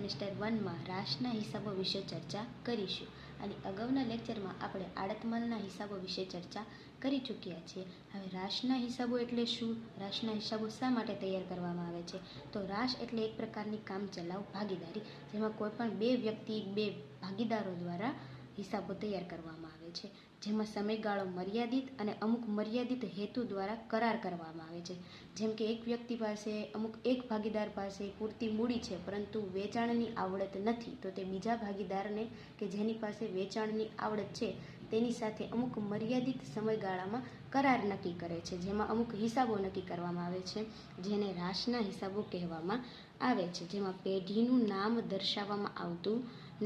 Semester 1 માં રાશના હિસાબો વિશે ચર્ચા કરીશું. અને અગાઉના લેક્ચરમાં આપણે આડતમાલના હિસાબો વિશે ચર્ચા કરી ચૂક્યા છીએ. હવે રાશના હિસાબો એટલે શું? રાશના હિસાબો શા માટે તૈયાર કરવામાં આવે છે? તો રાશ એટલે એક પ્રકારની કામચલાઉ ભાગીદારી, જેમાં કોઈ પણ બે વ્યક્તિ, બે ભાગીદારો દ્વારા હિસાબો તૈયાર કરવામાં આવે છે, જેમાં સમયગાળો મર્યાદિત અને અમુક મર્યાદિત હેતુ દ્વારા કરાર કરવામાં આવે છે. જેમ કે એક વ્યક્તિ પાસે એક ભાગીદાર પાસે પૂરતી મૂડી છે, પરંતુ વેચાણની આવડત નથી, તો તે બીજા ભાગીદારને કે જેની પાસે વેચાણની આવડત છે તેની સાથે અમુક મર્યાદિત સમયગાળામાં કરાર નક્કી કરે છે, જેમાં અમુક હિસાબો નક્કી કરવામાં આવે છે, જેને રાશના હિસાબો કહેવામાં આવે છે, જેમાં પેઢીનું નામ દર્શાવવામાં આવતું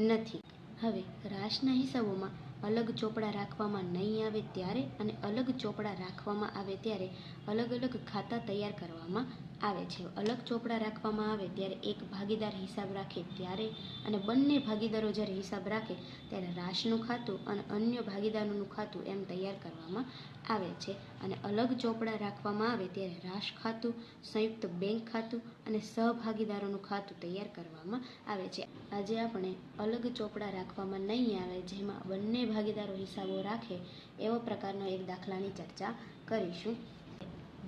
નથી. હવે રાશના હિસાબોમાં અલગ ચોપડા રાખવામાં નહીં આવે ત્યારે અને અલગ ચોપડા રાખવામાં આવે ત્યારે અલગ અલગ ખાતા તૈયાર કરવામાં આવે છે. અલગ ચોપડા રાખવામાં આવે ત્યારે એક ભાગીદાર હિસાબ રાખે ત્યારે અને બંને ભાગીદારો જ્યારે હિસાબ રાખે ત્યારે રાશનું ખાતું અને અન્ય ભાગીદારોનું ખાતું એમ તૈયાર કરવામાં આવે છે. અને અલગ ચોપડા રાખવામાં આવે ત્યારે રાશ ખાતું, સંયુક્ત બેંક ખાતું અને સહભાગીદારોનું ખાતું તૈયાર કરવામાં આવે છે. આજે આપણે અલગ ચોપડા રાખવામાં નહીં આવે, જેમાં બંને ભાગીદારો હિસાબો રાખે એવો પ્રકારનો એક દાખલાની ચર્ચા કરીશું.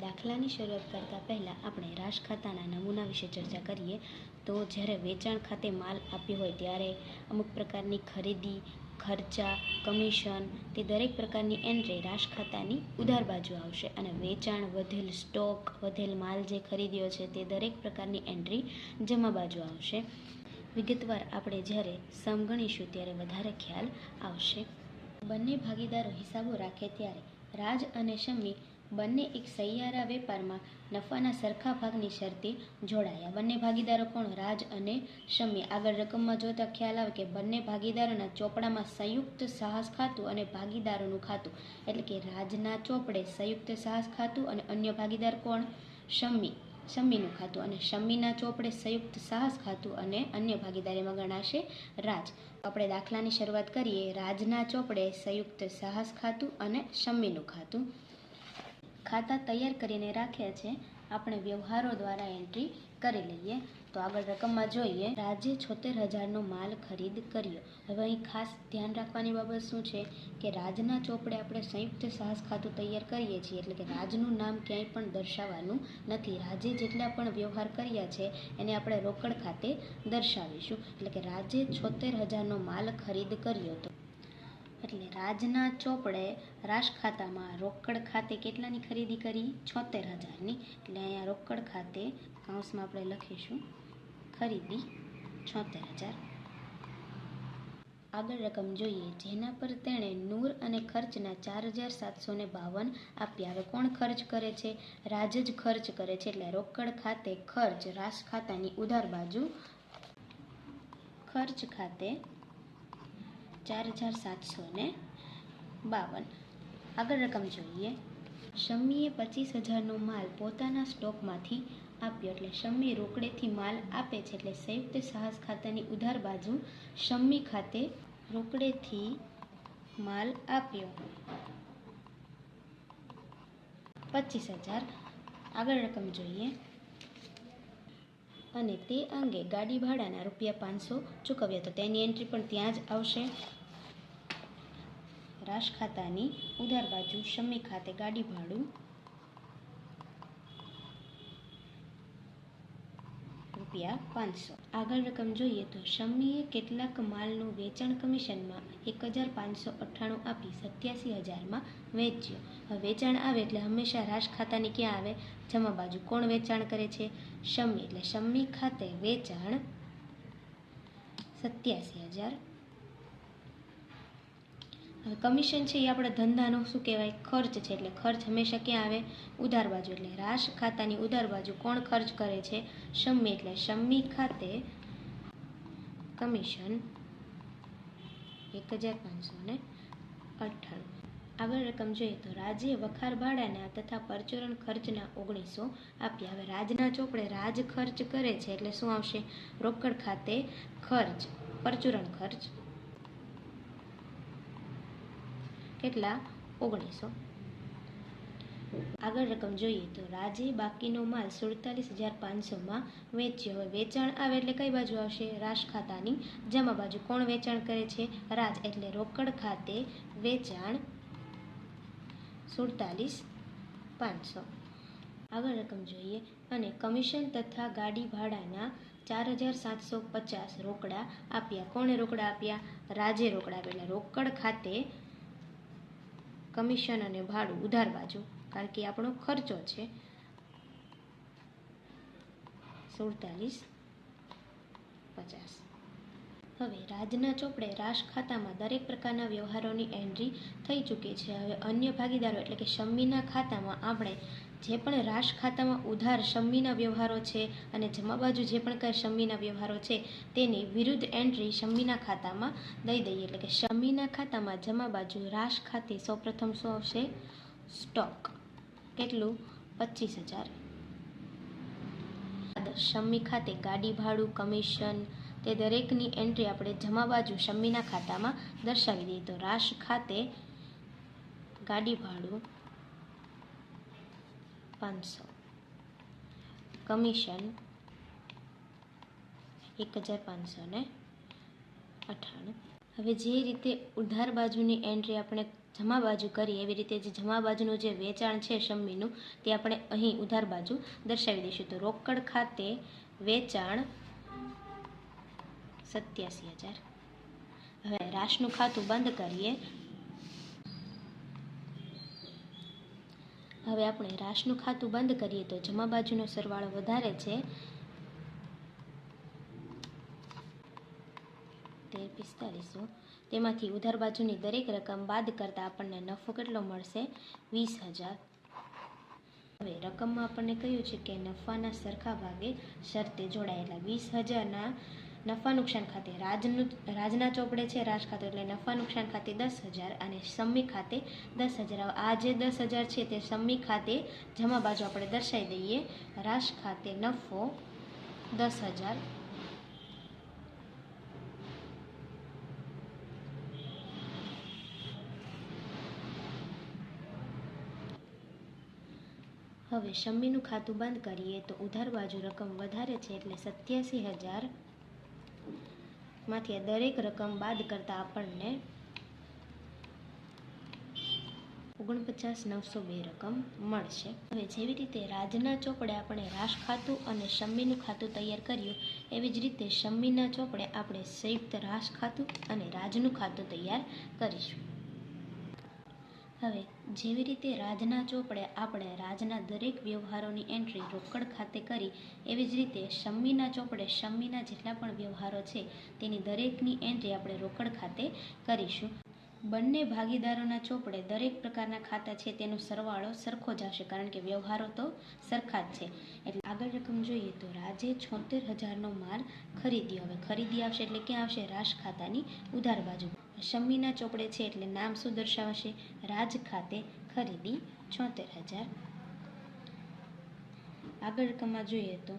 દાખલાની શરૂઆત કરતાં પહેલાં આપણે રાશ ખાતાના નમૂના વિશે ચર્ચા કરીએ. તો જ્યારે વેચાણ ખાતે માલ આપ્યો હોય ત્યારે અમુક પ્રકારની ખરીદી, ખર્ચા, કમિશન તે દરેક પ્રકારની એન્ટ્રી રાશ ખાતાની ઉધાર બાજુ આવશે. અને વેચાણ, વધેલ સ્ટોક, વધેલ માલ જે ખરીદ્યો છે તે દરેક પ્રકારની એન્ટ્રી જમા બાજુ આવશે. વિગતવાર આપણે જ્યારે સમગણીશું ત્યારે વધારે ખ્યાલ આવશે. બંને ભાગીદારો હિસાબો રાખે ત્યારે રાજ અને શમ્મી બંને એક સહિયારા વેપારમાં નફાના સરખા ભાગની શરતે જોડાયા. બંને ભાગીદારો કોણ? રાજ અને શમ્મી. આગળ રકમમાં જોતા ખ્યાલ આવે કે બંને ભાગીદારોના ચોપડામાં સંયુક્ત સાહસ ખાતું અને ભાગીદારોનું ખાતું, એટલે કે રાજના ચોપડે સંયુક્ત સાહસ ખાતું અને અન્ય ભાગીદાર કોણ? શમ્મીનું ખાતું, અને શમ્મીના ચોપડે સંયુક્ત સાહસ ખાતું અને અન્ય ભાગીદારીમાં ગણાશે રાજ. આપણે દાખલાની શરૂઆત કરીએ. રાજના ચોપડે સંયુક્ત સાહસ ખાતું અને શમ્મીનું ખાતું. ખાતા તૈયાર કરીને રાખ્યા છે, આપણે વ્યવહારો દ્વારા એન્ટ્રી કરી લઈએ. તો આગળ રકમમાં જોઈએ. રાજે 76,000નો માલ ખરીદ કર્યો. હવે અહીં ખાસ ધ્યાન રાખવાની બાબત શું છે કે રાજના ચોપડે આપણે સંયુક્ત સાહસ ખાતું તૈયાર કરીએ છીએ, એટલે કે રાજનું નામ ક્યાંય પણ દર્શાવવાનું નથી. રાજે જેટલા પણ વ્યવહાર કર્યા છે એને આપણે રોકડ ખાતે દર્શાવીશું. એટલે કે રાજે 76,000નો માલ ખરીદ કર્યો હતો, એટલે રાજના ચોપડે રાશ ખાતામાં રોકડ ખાતે કેટલાની ખરીદી કરી? 76,000ની. એટલે અહીંયા રોકડ ખાતે કૌંસમાં આપણે લખીશું ખરીદી 76,000. આગળ રકમ જોઈએ. જેના પર તેણે નૂર અને ખર્ચના 4,752 આપ્યા. હવે કોણ ખર્ચ કરે છે? રાજ જ ખર્ચ કરે છે, એટલે રોકડ ખાતે ખર્ચ રાશ ખાતાની ઉધાર બાજુ ખર્ચ ખાતે 4,752. આગળ રકમ જોઈએ. શમ્મીએ 25,000નો માલ પોતાના સ્ટોકમાંથી આપ્યો, એટલે શમ્મી રોકડેથી માલ આપે છે, એટલે સંયુક્ત સાહસ ખાતાની ઉધાર બાજુ શમ્મી ખાતે રોકડેથી માલ આપ્યો 25,000. આગળ રકમ જોઈએ. અને તે અંગે ગાડી ભાડાના ₹500 ચૂકવ્યા, તો તેની એન્ટ્રી પણ ત્યાં જ આવશે. રાશ ખાતાની ઉધાર બાજુ શમ્મી ખાતે ગાડી ભાડું ₹500. આગળ રકમ જોઈએ. તો શમ્મીએ કેટલાક માલનું વેચાણ કમિશનમાં 1,598 આપી 87,000માં વેચ્યો. હવે વેચાણ આવે એટલે હંમેશા રાશ ખાતાની ક્યાં આવે? જમા બાજુ. કોણ વેચાણ કરે છે? શમ્મી. એટલે શમ્મી ખાતે વેચાણ 87,000. હવે કમિશન છે એ આપણા ધંધાનો શું કહેવાય? ખર્ચ છે, એટલે ખર્ચ હંમેશા ક્યાં આવે? ઉધાર બાજુ. એટલે રાશ ખાતાની ઉધાર બાજુ કોણ ખર્ચ કરે છે? શમ્મી. એટલે શમ્મી ખાતે કમિશન 1,598. આગળ રકમ જોઈએ. તો રાજે વખાર ભાડાના તથા પરચુરણ ખર્ચના 1900 આપ્યા. હવે રાજના ચોપડે રાજ ખર્ચ કરે છે, એટલે શું આવશે? રોકડ ખાતે ખર્ચ પરચુરણ ખર્ચ કેટલા? 1900. આગળ રકમ જોઈએ તો રાજે બાકીનો માલ 47,500માં વેચ્યો. હવે વેચાણ આવે એટલે કઈ બાજુ આવશે? રાશ ખાતાની જમા બાજુ. કોણ વેચાણ કરે છે? રાજ. એટલે રોકડ ખાતે વેચાણ 47,500. આગળ રકમ જોઈએ અને કમિશન તથા ગાડી ભાડાના 4,750 રોકડા આપ્યા. કોણે રોકડા આપ્યા? રાજે રોકડા આપ્યા. એટલે રોકડ ખાતે કમિશન અને ભાડું ઉધાર બાજુ, કારણ કે આપણો ખર્ચો છે. 47,50. હવે રાજના ચોપડે રાશ ખાતામાં દરેક પ્રકારના વ્યવહારોની એન્ટ્રી થઈ ચૂકી છે. હવે અન્ય ભાગીદારો એટલે કે શમ્મીના ખાતામાં આપણે જે પણ રાશ ખાતામાં ઉધાર શમ્મીના વ્યવહારો છે અને જમા બાજુ જે પણ કાંઈ શમ્મીના વ્યવહારો છે તેની વિરુદ્ધ એન્ટ્રી શમ્મીના ખાતામાં દઈ દઈએ. એટલે કે શમ્મીના ખાતામાં જમા બાજુ રાશ ખાતે સૌપ્રથમ શું આવશે? સ્ટોક. કેટલું? 25,000. શમ્મી ખાતે ગાડી ભાડું, કમિશન તે દરેકની એન્ટ્રી આપણે જમા બાજુ શમ્મીના ખાતામાં દર્શાવી દઈએ. તો રાશ ખાતે ગાડી ભાડું 500, કમિશન 1,598. હવે જે રીતે ઉધાર બાજુની એન્ટ્રી આપણે જમા બાજુ કરી એવી રીતે જે જમા બાજુનું જે વેચાણ છે શમ્મીનું તે આપણે અહીં ઉધાર બાજુ દર્શાવી દઈશું. તો રોકડ ખાતે વેચાણ 87,000. હવે રાશનું ખાતું બંધ કરીએ. હવે આપણે રાશનું ખાતું બંધ કરીએ તો જમા બાજુનો સરવાળો વધારે છે 13,4500. તેમાંથી ઉધાર બાજુની દરેક રકમ બાદ કરતાં આપણને નફો કેટલો મળશે? 20,000. હવે રકમમાં આપણને કહ્યું છે કે નફાના સરખા ભાગે શરતે જોડાયેલા 20,000ના નફા નુકસાન ખાતે રાજના ચોપડે છે રાશ ખાતે, એટલે નફા નુકસાન ખાતે 10,000 અને શમ્મી ખાતે 10,000. આ જે 10,000 છે તે શમ્મી ખાતે જમા બાજુ આપણે દર્શાવી દઈએ. રાશ ખાતે નફો 10,000, હવે શમ્મીનું ખાતું બંધ કરીએ તો ઉધાર બાજુ રકમ વધારે છે એટલે 87,000 માંથી દરેક રકમ બાદ કરતાં આપણને 49,902 રકમ મળશે. હવે જેવી રીતે રાજના ચોપડે આપણે રાશ ખાતું અને શમ્મીનું ખાતું તૈયાર કર્યું એવી જ રીતે શમ્મીના ચોપડે આપણે સંયુક્ત રાશ ખાતું અને રાજનું ખાતું તૈયાર કરીશું. હવે જેવી રીતે રાજના ચોપડે આપણે રાજના દરેક વ્યવહારોની એન્ટ્રી રોકડ ખાતે કરી એવી જ રીતે શમ્મીના ચોપડે શમ્મીના જેટલા પણ વ્યવહારો છે તેની દરેકની એન્ટ્રી આપણે રોકડ ખાતે કરીશું. બંને ભાગીદારોના ચોપડે દરેક પ્રકારના ખાતા છે તેનો સરવાળો સરખો જ આવશે, કારણ કે વ્યવહારો તો સરખા જ છે. એટલે આગળ રકમ જોઈએ તો રાજે 76,000નો માલ ખરીદ્યો. હવે ખરીદી આવશે એટલે ક્યાં આવશે? રાશ ખાતાની ઉધાર બાજુ. શમ્મીના ચોપડે છે એટલે નામ શું દર્શાવશે? રાજ ખાતે ખરીદી 76,000. આગળ રકમમાં જોઈએ તો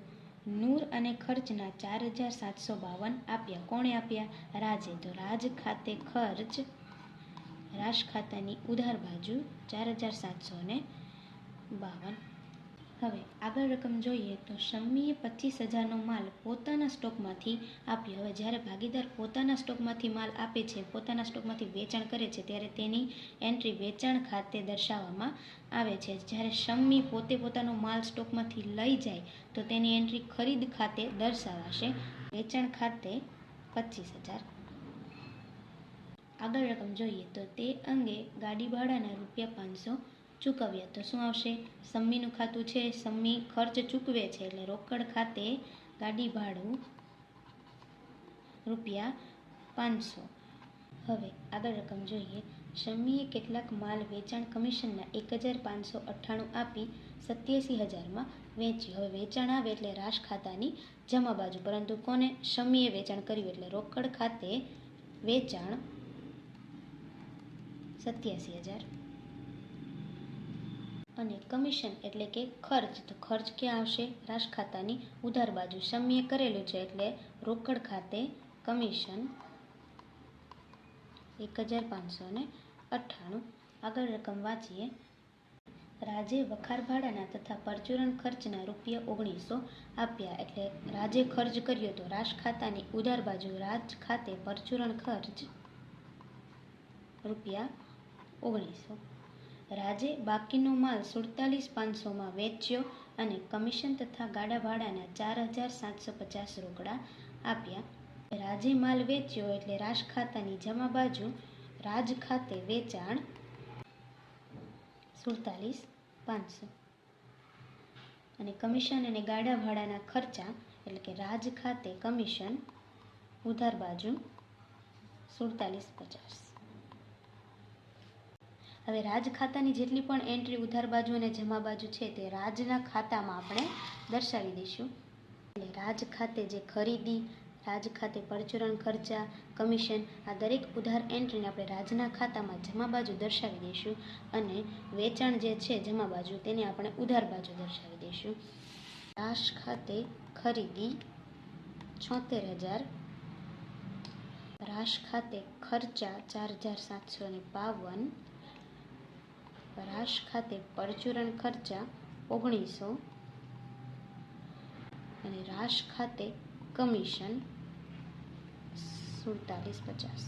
નૂર અને ખર્ચના 4,752 આપ્યા. કોણે આપ્યા? રાજે. તો રાજ ખાતે ખર્ચ રાશ ખાતાની ઉધાર બાજુ 4,752. હવે આગળ રકમ જોઈએ તો શમ્મીએ 25,000નો માલ પોતાના સ્ટોકમાંથી આપ્યો. હવે જ્યારે ભાગીદાર પોતાના સ્ટોકમાંથી માલ આપે છે, પોતાના સ્ટોકમાંથી વેચાણ કરે છે ત્યારે તેની એન્ટ્રી વેચાણ ખાતે દર્શાવવામાં આવે છે. જ્યારે શમ્મી પોતે પોતાનો માલ સ્ટોકમાંથી લઈ જાય તો તેની એન્ટ્રી ખરીદ ખાતે દર્શાવાશે વેચાણ ખાતે 25,000. આગળ રકમ જોઈએ તો તે અંગે ગાડી ભાડાના ₹500 ચૂકવ્યા. તો શું આવશે? શમ્મીનું ખાતું છે, શમ્મી ખર્ચ ચૂકવે છે એટલે રોકડ ખાતે ગાડી ભાડું ₹500. હવે આગળ રકમ જોઈએ. શમ્મીએ કેટલાક માલ વેચાણ કમિશનના 1,598 આપી 87,000માં વેચ્યું. હવે વેચાણ આવે એટલે રાશ ખાતાની જમા બાજુ, પરંતુ કોને? શમ્મીએ વેચાણ કર્યું એટલે રોકડ ખાતે વેચાણ 87,000 અને કમિશન એટલે કે ખર્ચ. તો ખર્ચ ક્યાં આવશે? રાશ ખાતાની ઉધાર બાજુ. શમ્મીએ કરેલું છે એટલે રોકડ ખાતે કમિશન 1,598. આગળ રકમ વાંચીએ. રાજે વખાર ભાડાના તથા પરચુરણ ખર્ચના ₹1900 આપ્યા. એટલે રાજે ખર્ચ કર્યો તો રાશ ખાતાની ઉધાર બાજુ રાજ ખાતે પરચુરણ ખર્ચ ₹1900. રાજે બાકીનો માલ 47,500માં વેચ્યો અને કમિશન તથા ગાડા ભાડાના 4,750 રોકડા આપ્યા. રાજે માલ વેચ્યો એટલે રાશ ખાતાની જમા બાજુ રાજ ખાતે વેચાણ 47,500 અને કમિશન અને ગાડા ભાડાના ખર્ચા એટલે કે રાજ ખાતે કમિશન ઉધાર બાજુ 47,50. હવે રાજ ખાતાની જેટલી પણ એન્ટ્રી ઉધાર બાજુ અને જમા બાજુ છે તે રાજના ખાતામાં આપણે દર્શાવી દઈશું. એટલે રાજ ખાતે જે ખરીદી, રાજ ખાતે પરચુરણ ખર્ચા, કમિશન, આ દરેક ઉધાર એન્ટ્રીને આપણે રાજના ખાતામાં જમા બાજુ દર્શાવી દઈશું અને વેચાણ જે છે જમા બાજુ તેને આપણે ઉધાર બાજુ દર્શાવી દઈશું. રાશ ખાતે ખરીદી 76,000, રાશ ખાતે ખર્ચા 4,752, રાશ ખાતે પરચુરણ ખર્ચા 1900 અને રાશ ખાતે કમિશન 47,50.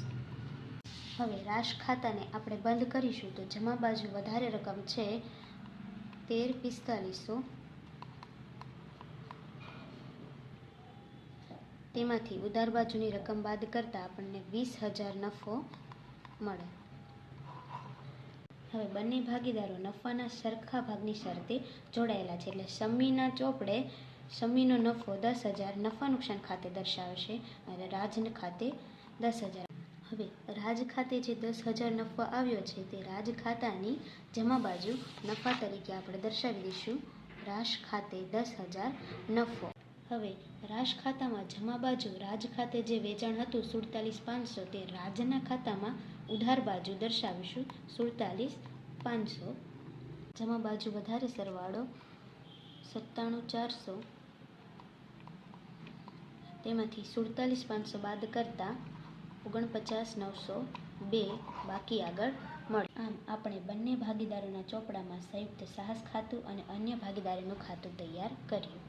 હવે રાશ ખાતાને આપણે બંધ કરીશું તો જમા બાજુ વધારે રકમ છે 13,4500. તેમાંથી ઉધાર બાજુની રકમ બાદ કરતાં આપણને 20,000 નફો મળે. હવે બંને ભાગીદારો નફાના સરખા ભાગની શરતે જોડાયેલા છે. એટલે સમીના ચોપડે સમીનો નફો 10,000 નફા નુકસાન ખાતે દર્શાવશે અને રાજ ખાતે 10,000. હવે રાજ ખાતે જે 10,000 નફો આવ્યો છે તે રાજ ખાતાની જમા બાજુ નફા તરીકે આપણે દર્શાવી દઈશું. રાશ ખાતે 10,000 નફો. હવે રાશ ખાતામાં જમા બાજુ રાજ ખાતે જે વેચાણ હતું 47,500 તે રાજના ખાતામાં ઉધાર બાજુ દર્શાવીશું 47,500. જમા બાજુ વધારે સરવાળો 97,400. તેમાંથી 47,500 બાદ કરતાં 49,902 બાકી આગળ મળે. આમ આપણે બંને ભાગીદારોના ચોપડામાં સંયુક્ત સાહસ ખાતું અને અન્ય ભાગીદારીનું ખાતું તૈયાર કર્યું.